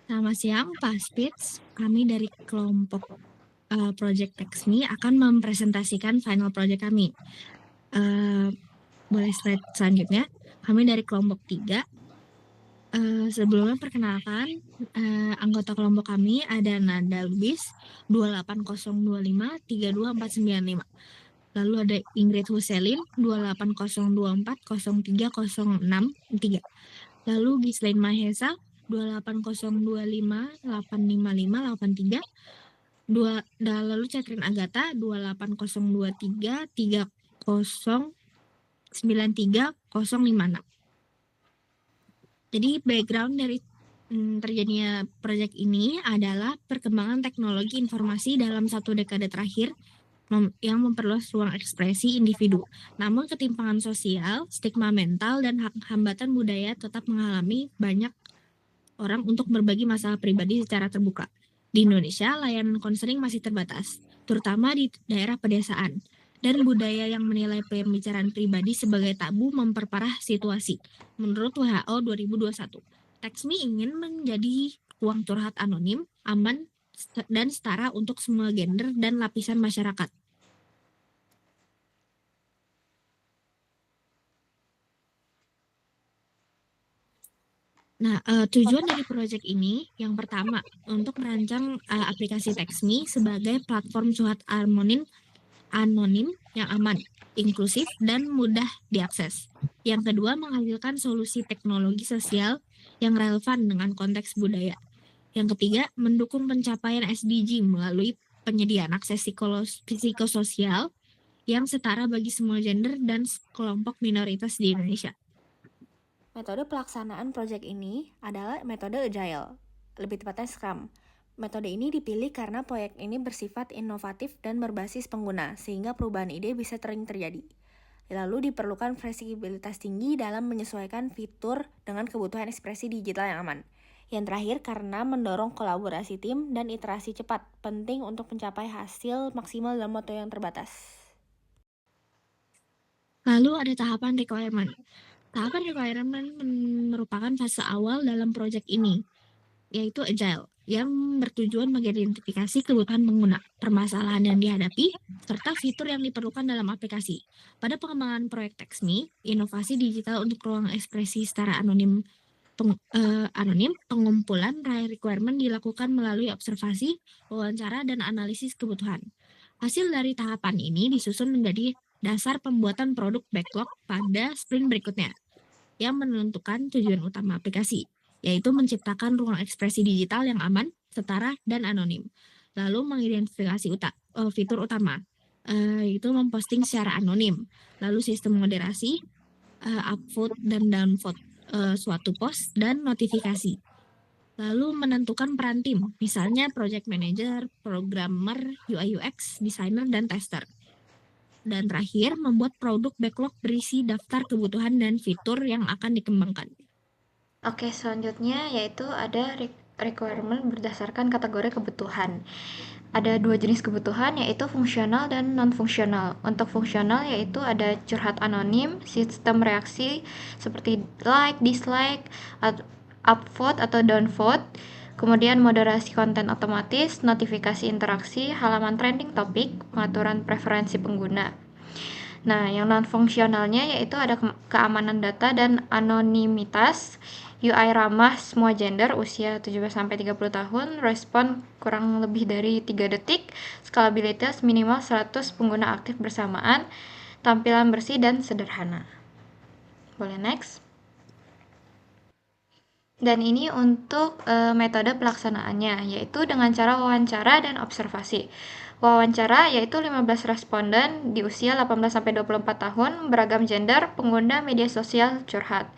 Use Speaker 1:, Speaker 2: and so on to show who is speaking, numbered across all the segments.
Speaker 1: Selamat siang, Pak Spitz. Kami dari kelompok Project TextMe akan mempresentasikan final project kami. Boleh slide selanjutnya. Kami dari kelompok 3. Sebelumnya perkenalkan, anggota kelompok kami ada Nada Lubis 28025 32495. Lalu ada Ingrid Huselin 28024 030663. Lalu Gislain Mahesa 28025 85583. Lalu Catherine Agatha 28023 3093 056. Jadi background dari terjadinya proyek ini adalah perkembangan teknologi informasi dalam 1 dekade terakhir yang memperluas ruang ekspresi individu. Namun ketimpangan sosial, stigma mental, dan hambatan budaya tetap mengalami banyak orang untuk berbagi masalah pribadi secara terbuka. Di Indonesia, layanan konseling masih terbatas, terutama di daerah pedesaan. Dan budaya yang menilai pembicaraan pribadi sebagai tabu memperparah situasi. Menurut WHO 2021, TextMe ingin menjadi ruang curhat anonim, aman, dan setara untuk semua gender dan lapisan masyarakat. Nah, tujuan dari proyek ini yang pertama untuk merancang aplikasi TextMe sebagai platform curhat anonim yang aman, inklusif, dan mudah diakses. Yang kedua, menghasilkan solusi teknologi sosial yang relevan dengan konteks budaya. Yang ketiga, mendukung pencapaian SDG melalui penyediaan akses psikososial yang setara bagi semua gender dan kelompok minoritas di Indonesia.
Speaker 2: Metode pelaksanaan proyek ini adalah metode Agile, lebih tepatnya Scrum. Metode ini dipilih karena proyek ini bersifat inovatif dan berbasis pengguna, sehingga perubahan ide bisa sering terjadi. Lalu diperlukan fleksibilitas tinggi dalam menyesuaikan fitur dengan kebutuhan ekspresi digital yang aman. Yang terakhir, karena mendorong kolaborasi tim dan iterasi cepat, penting untuk mencapai hasil maksimal dalam waktu yang terbatas.
Speaker 1: Lalu ada tahapan requirement. Tahapan requirement merupakan fase awal dalam proyek ini, yaitu Agile, yang bertujuan mengidentifikasi kebutuhan pengguna, permasalahan yang dihadapi, serta fitur yang diperlukan dalam aplikasi. Pada pengembangan proyek TextMe, inovasi digital untuk ruang ekspresi secara anonim, pengumpulan requirement dilakukan melalui observasi, wawancara, dan analisis kebutuhan. Hasil dari tahapan ini disusun menjadi dasar pembuatan produk backlog pada sprint berikutnya, yang menentukan tujuan utama aplikasi, yaitu menciptakan ruang ekspresi digital yang aman, setara, dan anonim. Lalu mengidentifikasi fitur utama, yaitu memposting secara anonim. Lalu sistem moderasi, upvote dan downvote suatu post, dan notifikasi. Lalu menentukan peran tim, misalnya project manager, programmer, UI UX, designer, dan tester. Dan terakhir, membuat produk backlog berisi daftar kebutuhan dan fitur yang akan dikembangkan.
Speaker 3: Oke, selanjutnya yaitu ada requirement berdasarkan kategori kebutuhan. Ada 2 jenis kebutuhan, yaitu fungsional dan non-fungsional. Untuk fungsional yaitu ada curhat anonim, sistem reaksi seperti like, dislike, upvote atau downvote, kemudian moderasi konten otomatis, notifikasi interaksi, halaman trending topik, pengaturan preferensi pengguna. Nah, yang non-fungsionalnya yaitu ada keamanan data dan anonimitas, UI ramah semua gender, usia 17-30 tahun, respon kurang lebih dari 3 detik, skalabilitas minimal 100 pengguna aktif bersamaan, tampilan bersih dan sederhana. Boleh next? Dan ini untuk metode pelaksanaannya, yaitu dengan cara wawancara dan observasi. Wawancara yaitu 15 responden di usia 18-24 tahun, beragam gender, pengguna media sosial curhat.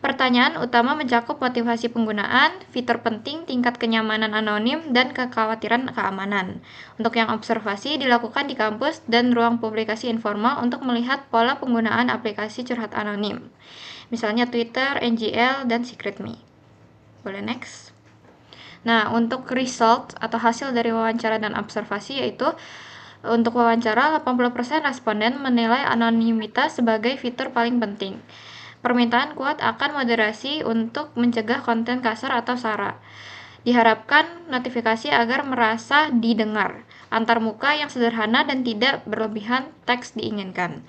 Speaker 3: Pertanyaan utama mencakup motivasi penggunaan, fitur penting, tingkat kenyamanan anonim, dan kekhawatiran keamanan. Untuk yang observasi dilakukan di kampus dan ruang publikasi informal untuk melihat pola penggunaan aplikasi curhat anonim. Misalnya Twitter, NGL, dan SecretMe. Boleh next? Nah, untuk result atau hasil dari wawancara dan observasi yaitu untuk wawancara 80% responden menilai anonimitas sebagai fitur paling penting. Permintaan kuat akan moderasi untuk mencegah konten kasar atau sara. Diharapkan notifikasi agar merasa didengar, antarmuka yang sederhana dan tidak berlebihan teks diinginkan.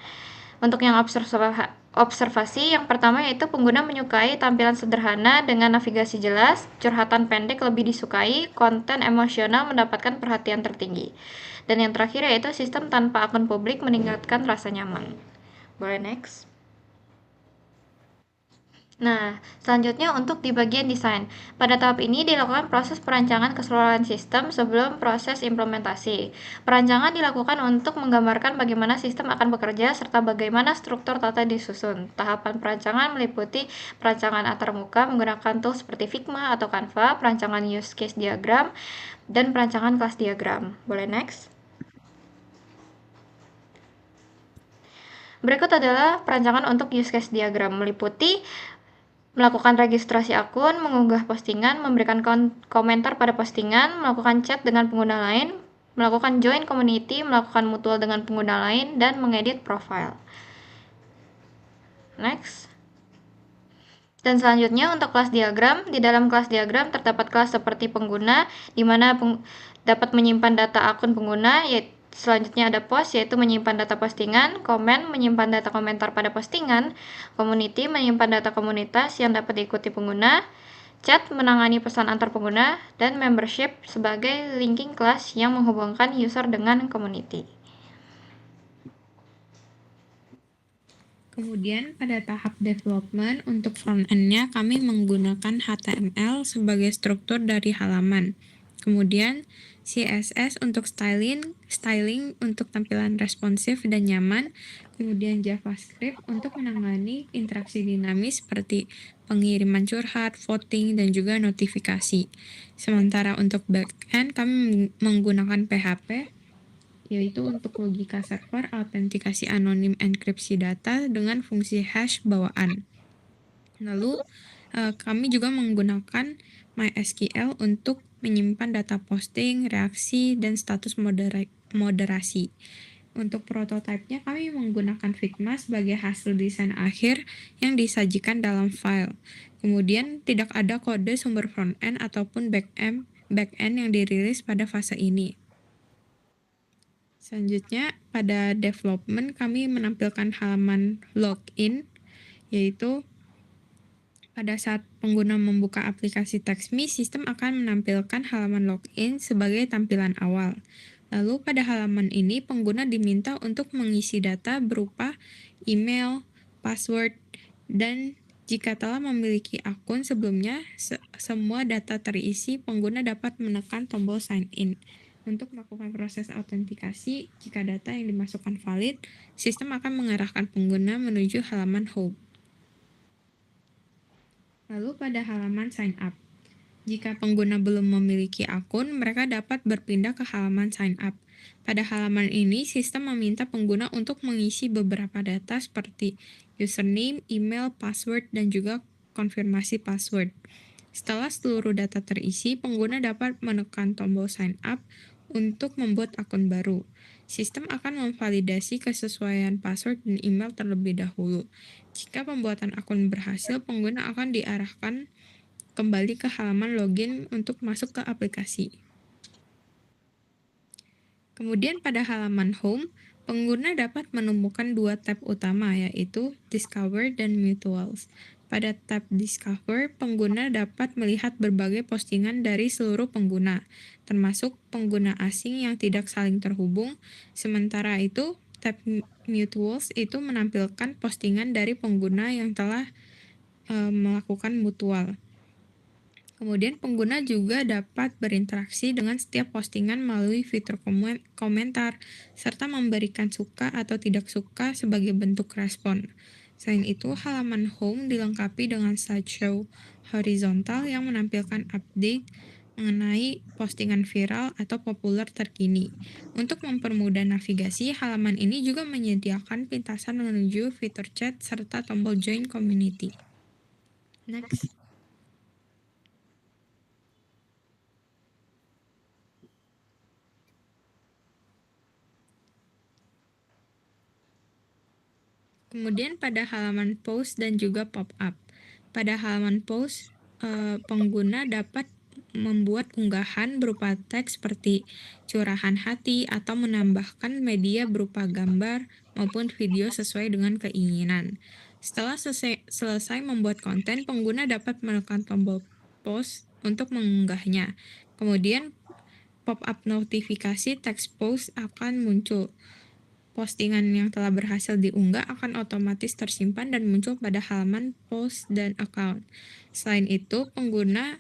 Speaker 3: Untuk yang observasi, yang pertama yaitu pengguna menyukai tampilan sederhana dengan navigasi jelas, curhatan pendek lebih disukai, konten emosional mendapatkan perhatian tertinggi. Dan yang terakhir yaitu sistem tanpa akun publik meningkatkan rasa nyaman. Boleh next? Nah, selanjutnya untuk di bagian desain. Pada tahap ini dilakukan proses perancangan keseluruhan sistem sebelum proses implementasi. Perancangan dilakukan untuk menggambarkan bagaimana sistem akan bekerja serta bagaimana struktur tata disusun. Tahapan perancangan meliputi perancangan antarmuka menggunakan tools seperti Figma atau Canva, perancangan use case diagram, dan perancangan kelas diagram. Boleh next? Berikut adalah perancangan untuk use case diagram, meliputi melakukan registrasi akun, mengunggah postingan, memberikan komentar pada postingan, melakukan chat dengan pengguna lain, melakukan join community, melakukan mutual dengan pengguna lain, dan mengedit profile. Next. Dan selanjutnya untuk kelas diagram, di dalam kelas diagram terdapat kelas seperti pengguna, di mana dapat menyimpan data akun pengguna, yaitu selanjutnya ada post, yaitu menyimpan data postingan, komen, menyimpan data komentar pada postingan, community, menyimpan data komunitas yang dapat diikuti pengguna, chat, menangani pesan antar pengguna, dan membership sebagai linking kelas yang menghubungkan user dengan community.
Speaker 4: Kemudian pada tahap development untuk front-end-nya kami menggunakan HTML sebagai struktur dari halaman. Kemudian CSS untuk styling untuk tampilan responsif dan nyaman. Kemudian JavaScript untuk menangani interaksi dinamis seperti pengiriman curhat, voting, dan juga notifikasi. Sementara untuk back-end kami menggunakan PHP yaitu untuk logika server, autentikasi anonim, enkripsi data dengan fungsi hash bawaan. Lalu kami juga menggunakan MySQL untuk menyimpan data posting, reaksi, dan status moderasi. Untuk prototipenya kami menggunakan Figma sebagai hasil desain akhir yang disajikan dalam file. Kemudian tidak ada kode sumber front-end ataupun back-end yang dirilis pada fase ini. Selanjutnya, pada development kami menampilkan halaman login, yaitu pada saat pengguna membuka aplikasi TextMe, sistem akan menampilkan halaman login sebagai tampilan awal. Lalu pada halaman ini, pengguna diminta untuk mengisi data berupa email, password, dan jika telah memiliki akun sebelumnya, semua data terisi, pengguna dapat menekan tombol sign in. Untuk melakukan proses autentikasi, jika data yang dimasukkan valid, sistem akan mengarahkan pengguna menuju halaman home. Lalu pada halaman sign up, jika pengguna belum memiliki akun, mereka dapat berpindah ke halaman sign up. Pada halaman ini, sistem meminta pengguna untuk mengisi beberapa data seperti username, email, password, dan juga konfirmasi password. Setelah seluruh data terisi, pengguna dapat menekan tombol sign up untuk membuat akun baru. Sistem akan memvalidasi kesesuaian password dan email terlebih dahulu. Jika pembuatan akun berhasil, pengguna akan diarahkan kembali ke halaman login untuk masuk ke aplikasi. Kemudian pada halaman home, pengguna dapat menemukan dua tab utama, yaitu Discover dan Mutuals. Pada tab Discover, pengguna dapat melihat berbagai postingan dari seluruh pengguna, termasuk pengguna asing yang tidak saling terhubung. Sementara itu, tab Mutuals itu menampilkan postingan dari pengguna yang telah melakukan mutual. Kemudian pengguna juga dapat berinteraksi dengan setiap postingan melalui fitur komentar, serta memberikan suka atau tidak suka sebagai bentuk respon. Selain itu, halaman home dilengkapi dengan slideshow horizontal yang menampilkan update mengenai postingan viral atau populer terkini. Untuk mempermudah navigasi, halaman ini juga menyediakan pintasan menuju fitur chat serta tombol join community. Next. Kemudian pada halaman post dan juga pop-up. Pada halaman post, pengguna dapat membuat unggahan berupa teks seperti curahan hati atau menambahkan media berupa gambar maupun video sesuai dengan keinginan. Setelah selesai membuat konten, pengguna dapat menekan tombol post untuk mengunggahnya. Kemudian pop-up notifikasi teks post akan muncul. Postingan yang telah berhasil diunggah akan otomatis tersimpan dan muncul pada halaman post dan account. Selain itu, pengguna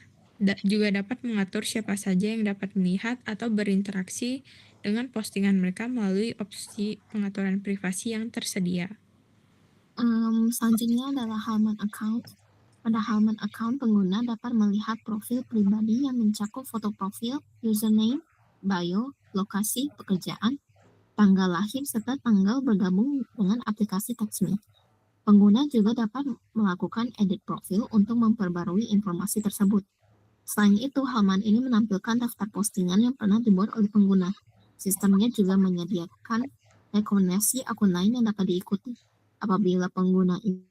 Speaker 4: juga dapat mengatur siapa saja yang dapat melihat atau berinteraksi dengan postingan mereka melalui opsi pengaturan privasi yang tersedia.
Speaker 1: Selanjutnya adalah halaman account. Pada halaman account, pengguna dapat melihat profil pribadi yang mencakup foto profil, username, bio, lokasi pekerjaan, tanggal lahir, serta tanggal bergabung dengan aplikasi TextMe. Pengguna juga dapat melakukan edit profil untuk memperbarui informasi tersebut. Selain itu, halaman ini menampilkan daftar postingan yang pernah dibuat oleh pengguna. Sistemnya juga menyediakan rekomendasi akun lain yang dapat diikuti. Apabila pengguna ingin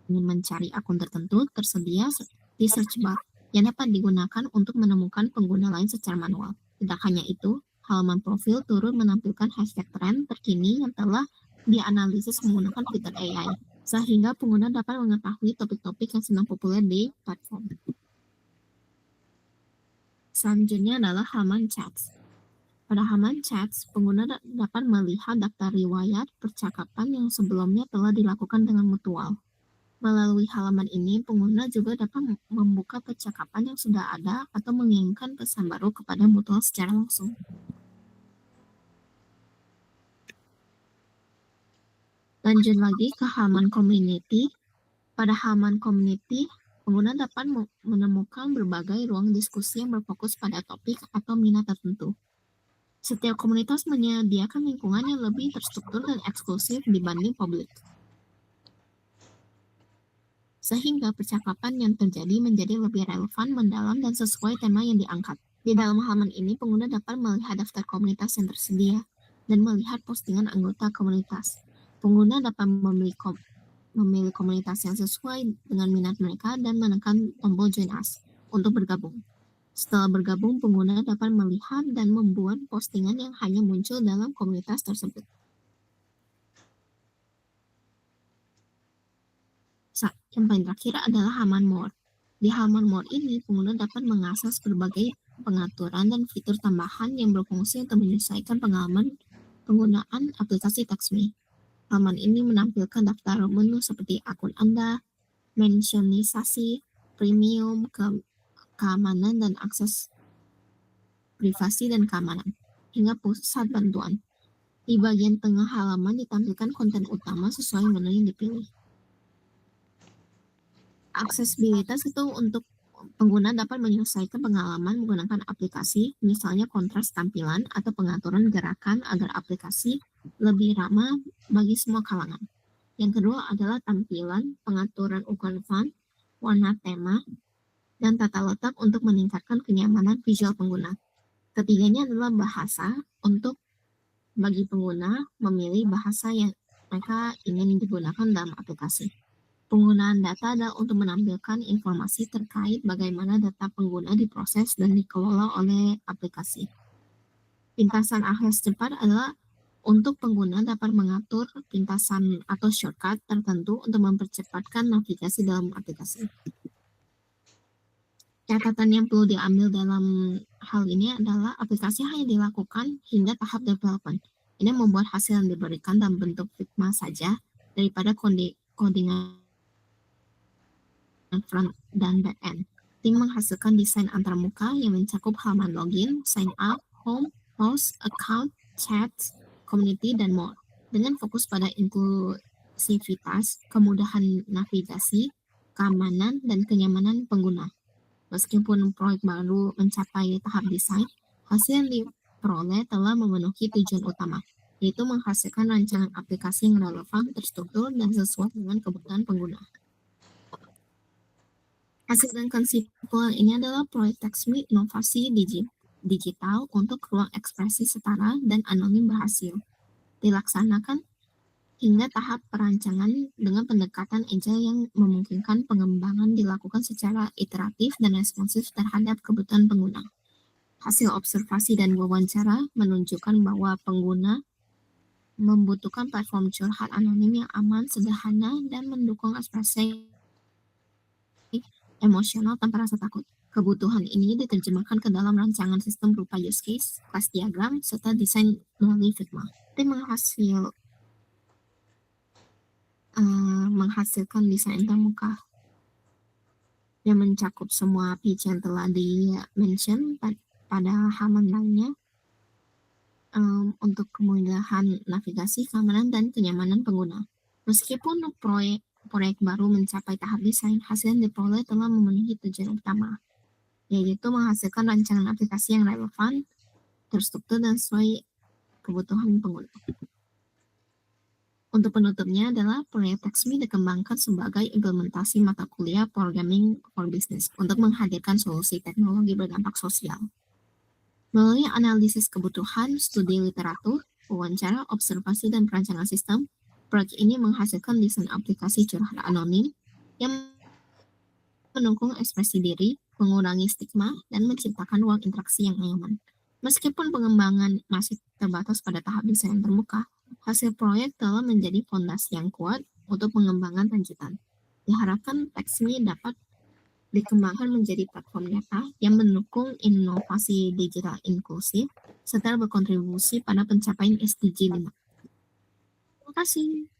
Speaker 1: mencari akun tertentu, tersedia di search bar yang dapat digunakan untuk menemukan pengguna lain secara manual. Tidak hanya itu, halaman profil turut menampilkan hashtag tren terkini yang telah dianalisis menggunakan fitur AI, sehingga pengguna dapat mengetahui topik-topik yang sedang populer di platform. Selanjutnya adalah halaman chats. Pada halaman chats, pengguna dapat melihat daftar riwayat percakapan yang sebelumnya telah dilakukan dengan mutual. Melalui halaman ini, pengguna juga dapat membuka percakapan yang sudah ada atau mengirimkan pesan baru kepada mutual secara langsung. Lanjut lagi ke halaman community. Pada halaman community, pengguna dapat menemukan berbagai ruang diskusi yang berfokus pada topik atau minat tertentu. Setiap komunitas menyediakan lingkungan yang lebih terstruktur dan eksklusif dibanding publik, sehingga percakapan yang terjadi menjadi lebih relevan, mendalam, dan sesuai tema yang diangkat. Di dalam halaman ini, pengguna dapat melihat daftar komunitas yang tersedia dan melihat postingan anggota komunitas. Pengguna dapat memilih komunitas yang sesuai dengan minat mereka dan menekan tombol Join Us untuk bergabung. Setelah bergabung, pengguna dapat melihat dan membuat postingan yang hanya muncul dalam komunitas tersebut. Yang paling terakhir adalah halaman More. Di halaman More ini, pengguna dapat mengakses berbagai pengaturan dan fitur tambahan yang berfungsi untuk menyesuaikan pengalaman penggunaan aplikasi TextMe. Halaman ini menampilkan daftar menu seperti akun Anda, mentionisasi, premium, keamanan dan akses privasi dan keamanan, hingga pusat bantuan. Di bagian tengah halaman ditampilkan konten utama sesuai menu yang dipilih. Aksesibilitas itu untuk pengguna dapat menyesuaikan pengalaman menggunakan aplikasi, misalnya kontras tampilan atau pengaturan gerakan agar aplikasi lebih ramah bagi semua kalangan. Yang kedua adalah tampilan, pengaturan ukuran font, warna tema, dan tata letak untuk meningkatkan kenyamanan visual pengguna. Ketiganya adalah bahasa untuk bagi pengguna memilih bahasa yang mereka ingin digunakan dalam aplikasi. Penggunaan data adalah untuk menampilkan informasi terkait bagaimana data pengguna diproses dan dikelola oleh aplikasi. Pintasan akses cepat adalah untuk pengguna dapat mengatur pintasan atau shortcut tertentu untuk mempercepatkan navigasi dalam aplikasi. Catatan yang perlu diambil dalam hal ini adalah aplikasi hanya dilakukan hingga tahap development. Ini membuat hasil yang diberikan dalam bentuk Figma saja daripada codingan front dan back end. Tim menghasilkan desain antarmuka yang mencakup halaman login, sign up, home, post, account, chat, community, dan more. Dengan fokus pada inklusivitas, kemudahan navigasi, keamanan, dan kenyamanan pengguna. Meskipun proyek baru mencapai tahap desain, hasil yang diperoleh telah memenuhi tujuan utama, yaitu menghasilkan rancangan aplikasi yang relevan, terstruktur, dan sesuai dengan kebutuhan pengguna. Hasil dan kesimpulan ini adalah proyek TextMe inovasi digital untuk ruang ekspresi setara dan anonim berhasil dilaksanakan hingga tahap perancangan dengan pendekatan agile yang memungkinkan pengembangan dilakukan secara iteratif dan responsif terhadap kebutuhan pengguna. Hasil observasi dan wawancara menunjukkan bahwa pengguna membutuhkan platform curhat anonim yang aman, sederhana, dan mendukung ekspresi emosional tanpa rasa takut. Kebutuhan ini diterjemahkan ke dalam rancangan sistem berupa use case, kelas diagram, serta desain melalui Figma. Tim menghasilkan desain termuka yang mencakup semua pitch yang telah di-mention pada halaman lainnya untuk kemudahan navigasi, keamanan, dan kenyamanan pengguna. Meskipun proyek baru mencapai tahap desain, hasil yang diperoleh telah memenuhi tujuan utama, yaitu menghasilkan rancangan aplikasi yang relevan, terstruktur, dan sesuai kebutuhan pengguna. Untuk penutupnya adalah proyek TaxMe dikembangkan sebagai implementasi mata kuliah Programming for Business untuk menghadirkan solusi teknologi berdampak sosial. Melalui analisis kebutuhan, studi literatur, wawancara, observasi, dan perancangan sistem, proyek ini menghasilkan desain aplikasi curhat anonim yang mendukung ekspresi diri, mengurangi stigma, dan menciptakan ruang interaksi yang nyaman. Meskipun pengembangan masih terbatas pada tahap desain terbuka, hasil proyek telah menjadi fondasi yang kuat untuk pengembangan lanjutan. Diharapkan TaxMe dapat dikembangkan menjadi platform data yang mendukung inovasi digital inklusif serta berkontribusi pada pencapaian SDG 5. Terima kasih.